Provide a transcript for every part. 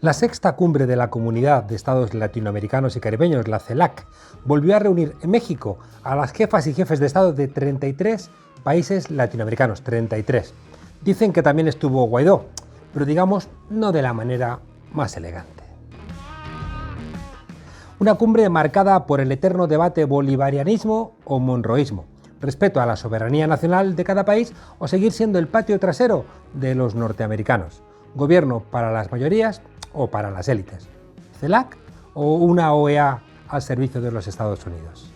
La sexta cumbre de la Comunidad de Estados Latinoamericanos y Caribeños, la CELAC, volvió a reunir en México a las jefas y jefes de Estado de 33 países latinoamericanos, 33. Dicen que también estuvo Guaidó, pero digamos no de la manera más elegante. Una cumbre marcada por el eterno debate bolivarianismo o monroísmo, respeto a la soberanía nacional de cada país o seguir siendo el patio trasero de los norteamericanos, gobierno para las mayorías o para las élites, CELAC o una OEA al servicio de los Estados Unidos.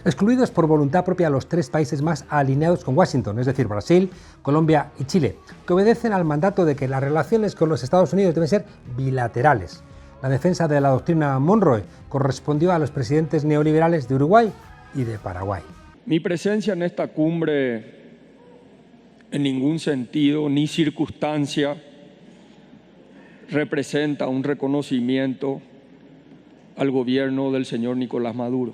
Excluidos por voluntad propia los tres países más alineados con Washington, es decir, Brasil, Colombia y Chile, que obedecen al mandato de que las relaciones con los Estados Unidos deben ser bilaterales. La defensa de la doctrina Monroe correspondió a los presidentes neoliberales de Uruguay y de Paraguay. Mi presencia en esta cumbre en ningún sentido ni circunstancia representa un reconocimiento al gobierno del señor Nicolás Maduro.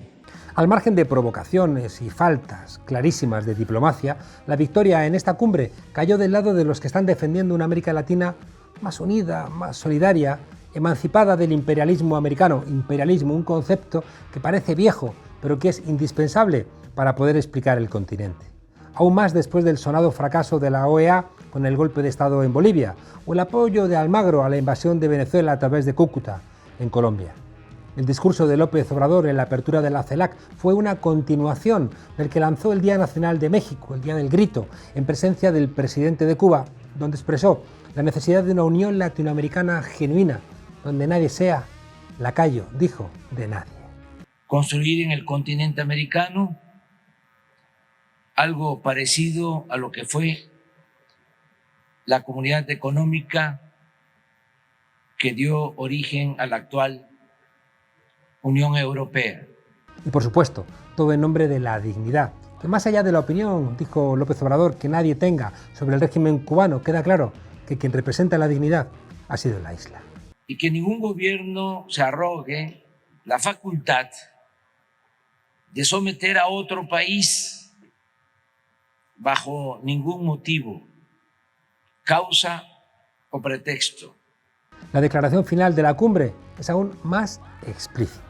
Al margen de provocaciones y faltas clarísimas de diplomacia, la victoria en esta cumbre cayó del lado de los que están defendiendo una América Latina más unida, más solidaria, emancipada del imperialismo americano. Imperialismo, un concepto que parece viejo, pero que es indispensable para poder explicar el continente. Aún más después del sonado fracaso de la OEA con el golpe de Estado en Bolivia, o el apoyo de Almagro a la invasión de Venezuela a través de Cúcuta, en Colombia. El discurso de López Obrador en la apertura de la CELAC fue una continuación del que lanzó el Día Nacional de México, el Día del Grito, en presencia del presidente de Cuba, donde expresó la necesidad de una unión latinoamericana genuina, donde nadie sea lacayo, dijo, de nadie. Construir en el continente americano algo parecido a lo que fue la comunidad económica que dio origen a la actual Unión Europea. Y por supuesto, todo en nombre de la dignidad, que más allá de la opinión, dijo López Obrador, que nadie tenga sobre el régimen cubano, queda claro que quien representa la dignidad ha sido la isla. Y que ningún gobierno se arrogue la facultad de someter a otro país bajo ningún motivo, causa o pretexto. La declaración final de la cumbre es aún más explícita.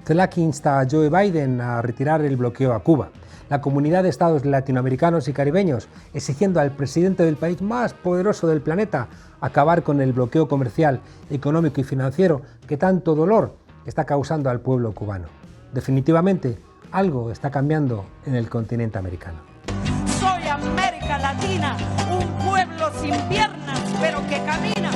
CELAC insta a Joe Biden a retirar el bloqueo a Cuba. La Comunidad de Estados Latinoamericanos y Caribeños exigiendo al presidente del país más poderoso del planeta acabar con el bloqueo comercial, económico y financiero que tanto dolor está causando al pueblo cubano. Definitivamente, algo está cambiando en el continente americano. Soy América Latina, un pueblo sin piernas, pero que camina.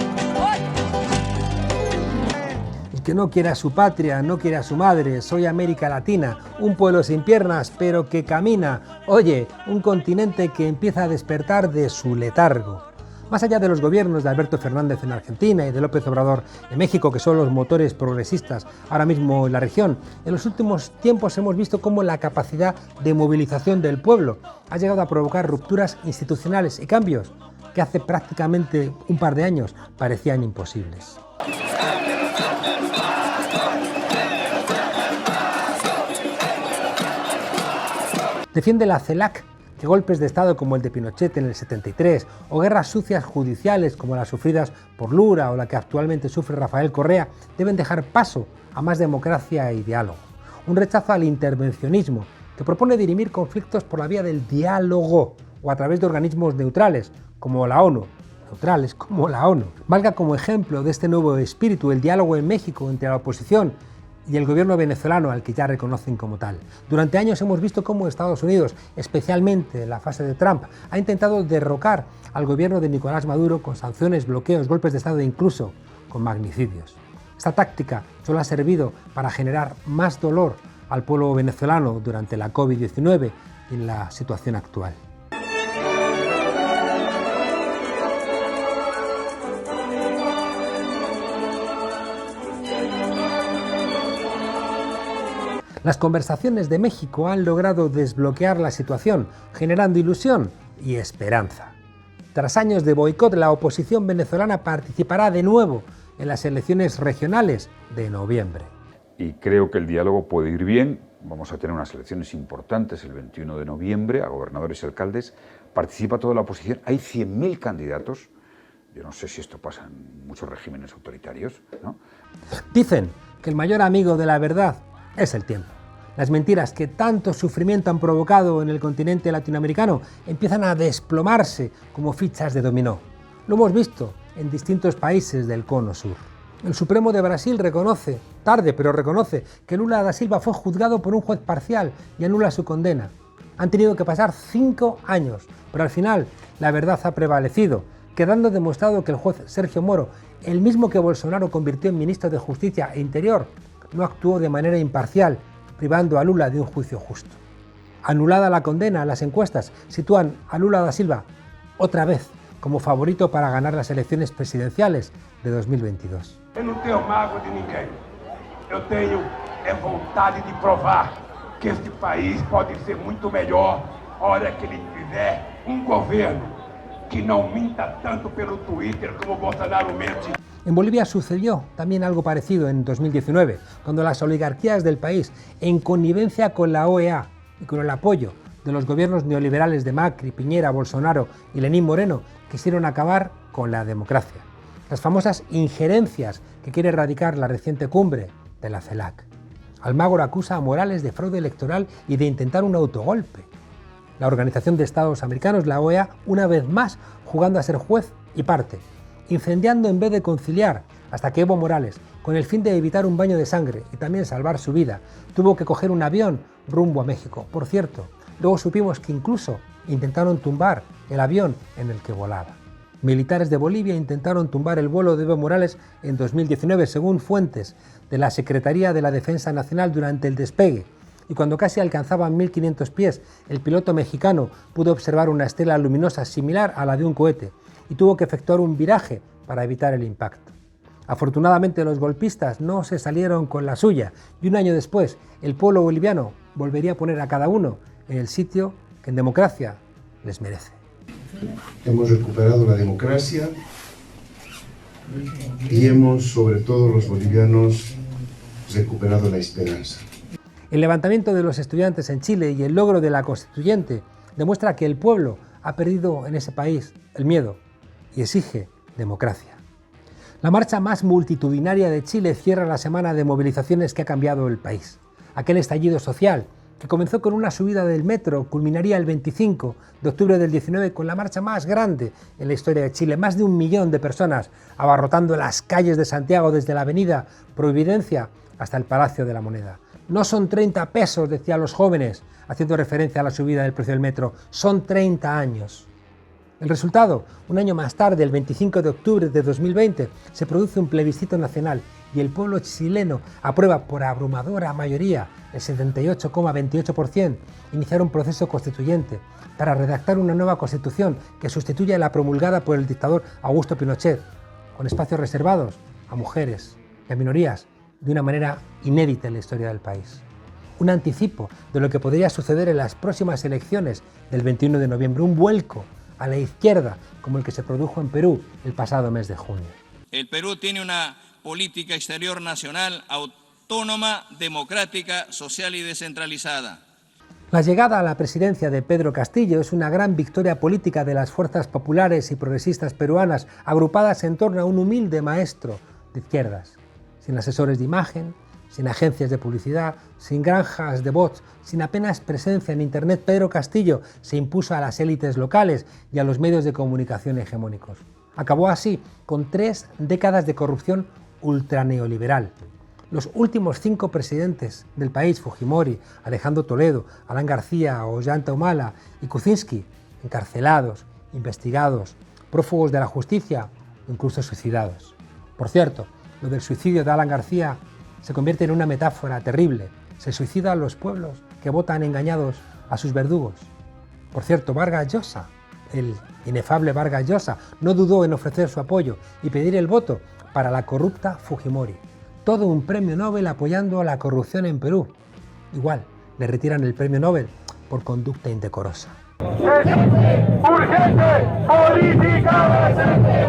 El que no quiere a su patria, no quiere a su madre. Soy América Latina, un pueblo sin piernas, pero que camina. Oye, un continente que empieza a despertar de su letargo. Más allá de los gobiernos de Alberto Fernández en Argentina y de López Obrador en México, que son los motores progresistas ahora mismo en la región, en los últimos tiempos hemos visto cómo la capacidad de movilización del pueblo ha llegado a provocar rupturas institucionales y cambios que hace prácticamente un par de años parecían imposibles. Defiende la CELAC que golpes de Estado como el de Pinochet en el 73 o guerras sucias judiciales como las sufridas por Lula o la que actualmente sufre Rafael Correa deben dejar paso a más democracia y diálogo. Un rechazo al intervencionismo que propone dirimir conflictos por la vía del diálogo o a través de organismos neutrales como la ONU. Neutrales como la ONU. Valga como ejemplo de este nuevo espíritu el diálogo en México entre la oposición y el gobierno venezolano al que ya reconocen como tal. Durante años hemos visto cómo Estados Unidos, especialmente en la fase de Trump, ha intentado derrocar al gobierno de Nicolás Maduro con sanciones, bloqueos, golpes de Estado e incluso con magnicidios. Esta táctica solo ha servido para generar más dolor al pueblo venezolano durante la COVID-19 y en la situación actual. Las conversaciones de México han logrado desbloquear la situación, generando ilusión y esperanza. Tras años de boicot, la oposición venezolana participará de nuevo en las elecciones regionales de noviembre. Y creo que el diálogo puede ir bien. Vamos a tener unas elecciones importantes el 21 de noviembre a gobernadores y alcaldes. Participa toda la oposición. Hay 100.000 candidatos Yo no sé si esto pasa en muchos regímenes autoritarios, ¿no? Dicen que el mayor amigo de la verdad es el tiempo. Las mentiras que tanto sufrimiento han provocado en el continente latinoamericano empiezan a desplomarse como fichas de dominó. Lo hemos visto en distintos países del Cono Sur. El Supremo de Brasil reconoce, tarde pero reconoce, que Lula da Silva fue juzgado por un juez parcial y anula su condena. Han tenido que pasar 5 años, pero al final la verdad ha prevalecido, quedando demostrado que el juez Sergio Moro, el mismo que Bolsonaro convirtió en ministro de Justicia e Interior, no actuó de manera imparcial, privando a Lula de un juicio justo. Anulada la condena, las encuestas sitúan a Lula da Silva otra vez como favorito para ganar las elecciones presidenciales de 2022. Eu não tenho mágoa de ninguém. Eu tenho vontade de provar que este país pode ser muito melhor a hora que ele tiver governo que no minta tanto pelo Twitter como Bolsonaro mente. En Bolivia sucedió también algo parecido en 2019, cuando las oligarquías del país, en connivencia con la OEA y con el apoyo de los gobiernos neoliberales de Macri, Piñera, Bolsonaro y Lenín Moreno, quisieron acabar con la democracia. Las famosas injerencias que quiere erradicar la reciente cumbre de la CELAC. Almagro acusa a Morales de fraude electoral y de intentar un autogolpe. La Organización de Estados Americanos, la OEA, una vez más jugando a ser juez y parte, incendiando en vez de conciliar, hasta que Evo Morales, con el fin de evitar un baño de sangre y también salvar su vida, tuvo que coger un avión rumbo a México. Por cierto, luego supimos que incluso intentaron tumbar el avión en el que volaba. Militares de Bolivia intentaron tumbar el vuelo de Evo Morales en 2019, según fuentes de la Secretaría de la Defensa Nacional durante el despegue. Y cuando casi alcanzaban 1.500 pies, el piloto mexicano pudo observar una estela luminosa similar a la de un cohete y tuvo que efectuar un viraje para evitar el impacto. Afortunadamente los golpistas no se salieron con la suya y un año después el pueblo boliviano volvería a poner a cada uno en el sitio que en democracia les merece. Hemos recuperado la democracia y hemos, sobre todo los bolivianos, recuperado la esperanza. El levantamiento de los estudiantes en Chile y el logro de la constituyente demuestra que el pueblo ha perdido en ese país el miedo y exige democracia. La marcha más multitudinaria de Chile cierra la semana de movilizaciones que ha cambiado el país. Aquel estallido social que comenzó con una subida del metro culminaría el 25 de octubre del 19 con la marcha más grande en la historia de Chile. Más de 1 millón de personas abarrotando las calles de Santiago desde la avenida Providencia hasta el Palacio de la Moneda. No son 30 pesos, decían los jóvenes, haciendo referencia a la subida del precio del metro, son 30 años. El resultado, un año más tarde, el 25 de octubre de 2020, se produce un plebiscito nacional y el pueblo chileno aprueba por abrumadora mayoría, el 78,28%, iniciar un proceso constituyente para redactar una nueva constitución que sustituya la promulgada por el dictador Augusto Pinochet, con espacios reservados a mujeres y a minorías, de una manera inédita en la historia del país. Un anticipo de lo que podría suceder en las próximas elecciones del 21 de noviembre, un vuelco a la izquierda como el que se produjo en Perú el pasado mes de junio. El Perú tiene una política exterior nacional autónoma, democrática, social y descentralizada. La llegada a la presidencia de Pedro Castillo es una gran victoria política de las fuerzas populares y progresistas peruanas agrupadas en torno a un humilde maestro de izquierdas, sin asesores de imagen, sin agencias de publicidad, sin granjas de bots, sin apenas presencia en Internet. Pedro Castillo se impuso a las élites locales y a los medios de comunicación hegemónicos. Acabó así con 3 décadas de corrupción ultraneoliberal. Los últimos 5 presidentes del país, Fujimori, Alejandro Toledo, Alan García, Ollanta Humala y Kuczynski, encarcelados, investigados, prófugos de la justicia, incluso suicidados. Por cierto, lo del suicidio de Alan García se convierte en una metáfora terrible. Se suicidan los pueblos que votan engañados a sus verdugos. Por cierto, Vargas Llosa, el inefable Vargas Llosa, no dudó en ofrecer su apoyo y pedir el voto para la corrupta Fujimori. Todo un premio Nobel apoyando a la corrupción en Perú. Igual, le retiran el premio Nobel por conducta indecorosa. Urgente política decente.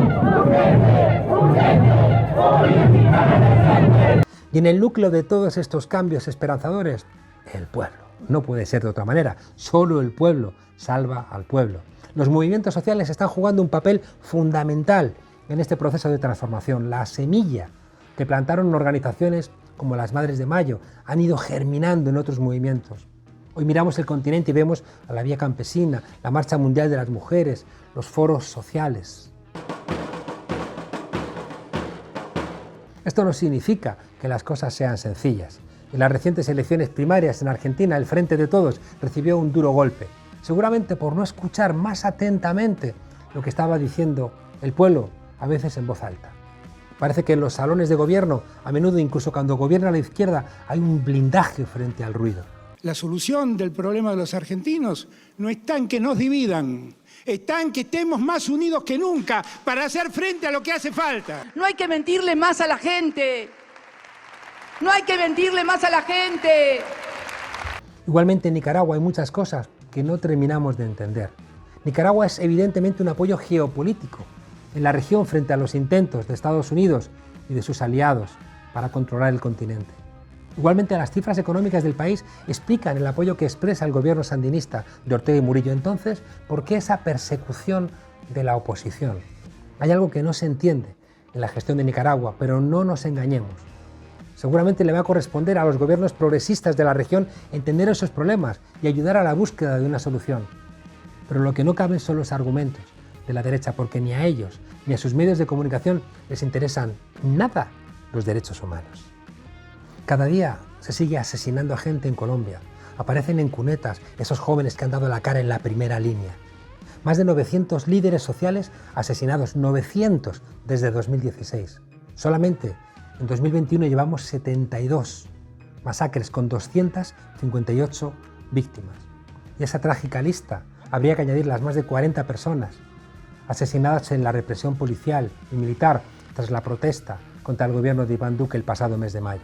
Y en el núcleo de todos estos cambios esperanzadores, el pueblo. No puede ser de otra manera. Solo el pueblo salva al pueblo. Los movimientos sociales están jugando un papel fundamental en este proceso de transformación. La semilla que plantaron organizaciones como las Madres de Mayo han ido germinando en otros movimientos. Hoy miramos el continente y vemos a la Vía Campesina, la Marcha Mundial de las Mujeres, los foros sociales. Esto no significa que las cosas sean sencillas. En las recientes elecciones primarias en Argentina, el Frente de Todos recibió un duro golpe, seguramente por no escuchar más atentamente lo que estaba diciendo el pueblo, a veces en voz alta. Parece que en los salones de gobierno, a menudo incluso cuando gobierna la izquierda, hay un blindaje frente al ruido. La solución del problema de los argentinos no está en que nos dividan, está en que estemos más unidos que nunca para hacer frente a lo que hace falta. No hay que mentirle más a la gente. No hay que mentirle más a la gente. Igualmente en Nicaragua hay muchas cosas que no terminamos de entender. Nicaragua es evidentemente un apoyo geopolítico en la región frente a los intentos de Estados Unidos y de sus aliados para controlar el continente. Igualmente las cifras económicas del país explican el apoyo que expresa el gobierno sandinista de Ortega y Murillo. Entonces, ¿por qué esa persecución de la oposición? Hay algo que no se entiende en la gestión de Nicaragua, pero no nos engañemos. Seguramente le va a corresponder a los gobiernos progresistas de la región entender esos problemas y ayudar a la búsqueda de una solución. Pero lo que no caben son los argumentos de la derecha, porque ni a ellos ni a sus medios de comunicación les interesan nada los derechos humanos. Cada día se sigue asesinando a gente en Colombia. Aparecen en cunetas esos jóvenes que han dado la cara en la primera línea. Más de 900 líderes sociales asesinados, 900 desde 2016. Solamente en 2021 llevamos 72 masacres con 258 víctimas. Y a esa trágica lista habría que añadir las más de 40 personas asesinadas en la represión policial y militar tras la protesta contra el gobierno de Iván Duque el pasado mes de mayo.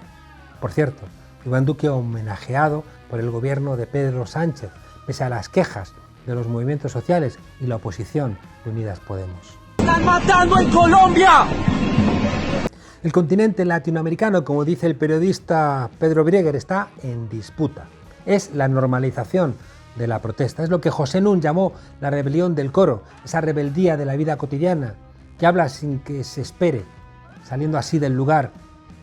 Por cierto, Iván Duque homenajeado por el gobierno de Pedro Sánchez, pese a las quejas de los movimientos sociales y la oposición de Unidas Podemos. ¡Están matando en Colombia! El continente latinoamericano, como dice el periodista Pedro Brieger, está en disputa. Es la normalización de la protesta. Es lo que José Nun llamó la rebelión del coro, esa rebeldía de la vida cotidiana que habla sin que se espere, saliendo así del lugar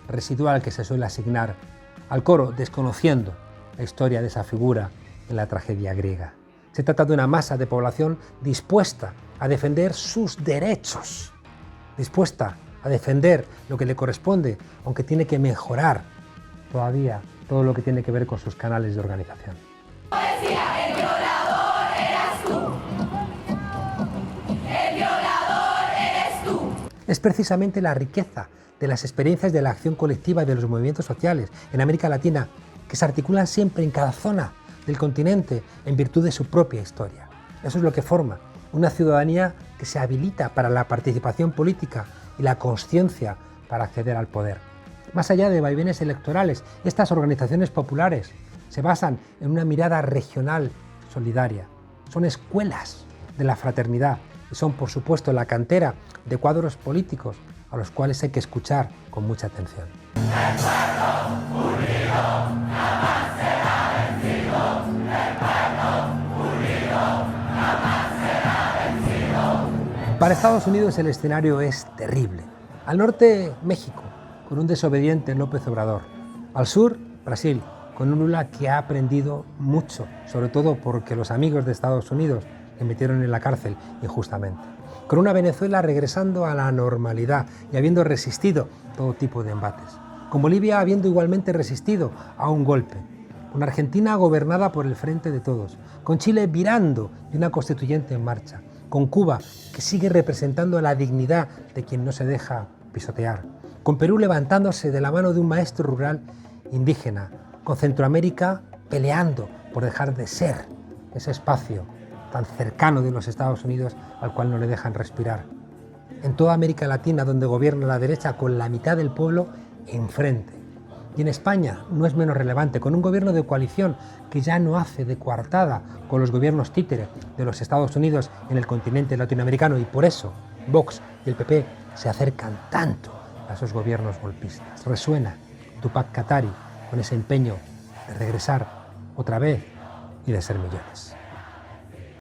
residual que se suele asignar al coro, desconociendo la historia de esa figura en la tragedia griega. Se trata de una masa de población dispuesta a defender sus derechos, dispuesta a defender lo que le corresponde, aunque tiene que mejorar todavía todo lo que tiene que ver con sus canales de organización. Decía, el violador eras tú. El violador eres tú. Es precisamente la riqueza de las experiencias de la acción colectiva y de los movimientos sociales en América Latina que se articulan siempre en cada zona del continente en virtud de su propia historia. Eso es lo que forma una ciudadanía que se habilita para la participación política y la consciencia para acceder al poder. Más allá de vaivenes electorales, estas organizaciones populares se basan en una mirada regional solidaria. Son escuelas de la fraternidad y son, por supuesto, la cantera de cuadros políticos a los cuales hay que escuchar con mucha atención. El pueblo unido jamás será vencido. El pueblo unido jamás será vencido. Para Estados Unidos el escenario es terrible. Al norte, México, con un desobediente López Obrador. Al sur, Brasil, con un Lula que ha aprendido mucho, sobre todo porque los amigos de Estados Unidos le metieron en la cárcel injustamente. Con una Venezuela regresando a la normalidad y habiendo resistido todo tipo de embates. Con Bolivia habiendo igualmente resistido a un golpe. Con Argentina gobernada por el Frente de Todos. Con Chile virando de una constituyente en marcha. Con Cuba, que sigue representando la dignidad de quien no se deja pisotear. Con Perú levantándose de la mano de un maestro rural indígena. Con Centroamérica peleando por dejar de ser ese espacio tan cercano de los Estados Unidos al cual no le dejan respirar. En toda América Latina, donde gobierna la derecha con la mitad del pueblo enfrente. Y en España no es menos relevante, con un gobierno de coalición que ya no hace de coartada con los gobiernos títere de los Estados Unidos en el continente latinoamericano, y por eso Vox y el PP se acercan tanto a esos gobiernos golpistas. Resuena Tupac Katari con ese empeño de regresar otra vez y de ser millones.